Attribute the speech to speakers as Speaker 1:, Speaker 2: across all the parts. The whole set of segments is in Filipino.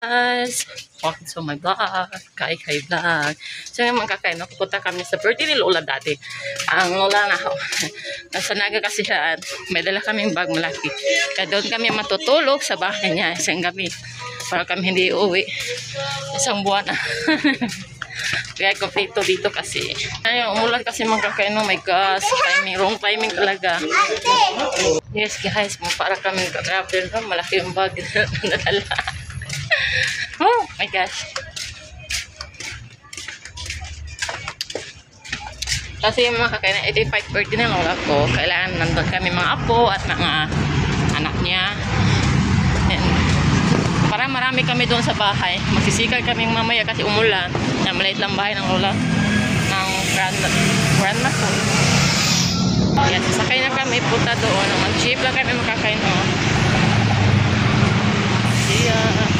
Speaker 1: Guys, welcome to my vlog, Kai Vlog. So ngayon mga kakay, pupunta kami sa birthday ni Lola dati. Ang Lola na nasa Naga kasi siya, may dala kaming bag malaki. Kaya doon kami matutulog sa bahay niya isang gabi. Para kami hindi uuwi. Isang buwan na. Kaya kompleto dito kasi. Ayun, umulan kasi mga kakay, no, my gosh, wrong timing talaga. Yes guys, para kami travel, no, malaki yung bag na dala. Oh my gosh. Kasi yung mga kakain na 85 birthday ng lola ko, kailangan nandun kami mga apo at mga anak niya. And para marami kami doon sa bahay. Magsisikal kami mamaya kasi umulan. Na maliit lang bahay ng lola. Ng grandma ko. Yan, sasakay na kami punta doon. Mag-jeep lang kami makakain. Oh. Yeah.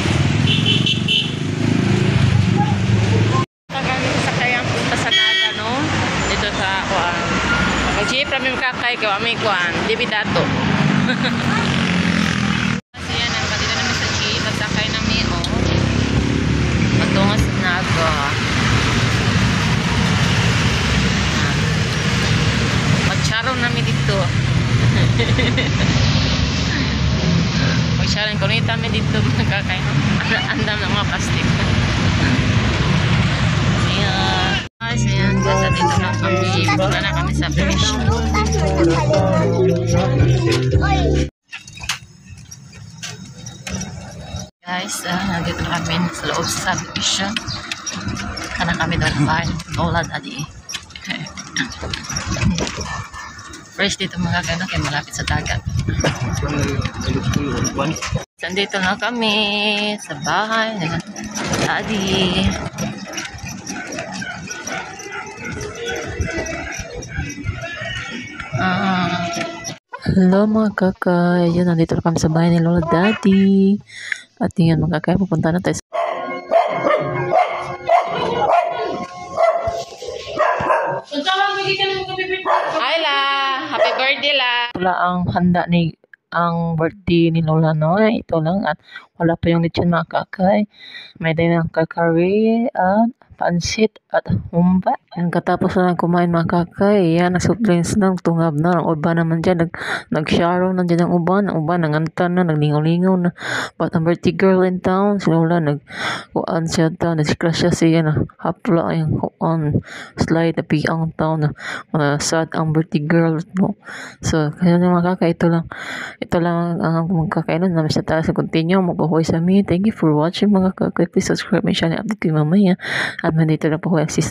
Speaker 1: Mag-jeep kami makakay ko, aming kuhan, Dibidato. Kasi yan, dito namin sa jeep, magsakay namin, oh. Patungo sa Naga. Mag-sharon namin dito. Mag-sharon, kunit namin dito, magkakay, no? Andam ng mga plastic. Ayan. Guys, ayan, kasi dito na kami. Wala na kami sa beach. Guys, nandito na kami sa loob sa subdivision. Kana kami doon ang bahay. Lola, daddy. Fresh dito mga kano kaya malapit sa dagat. Nandito na kami sa bahay nila daddy.
Speaker 2: Hello mga kakay, yun, nandito na kami sa bahay ni Lola Daddy. At yun mga kakay, pupunta na tayo.
Speaker 1: Hi la! Happy birthday la!
Speaker 2: Wala ang handa ni ang birthday ni Lola, no? Ito lang at wala pa yung lechon mga kakay. May din ang kakari at pansit at humba. Ang katapos na kumain mga kakay, yan, nag-supplings ng tungab na. Ang uba naman dyan, nag-sharo na dyan ang uban. Ang uban, nangantan na, naglingaw-lingaw na. But ang birthday girl in town, si Lola, nag-kuan siya town, nag-crush siya siya na hapla yung kuan, slide na piang town na sad ang birthday girl, no? So, kaya mga kakay, ito lang ang magkakainan namin sa taas. Continue, mag-ahoy sa amin. Thank you for watching mga kakay. Please subscribe my channel. Update ko mamaya. At nandito na po ako ang sister.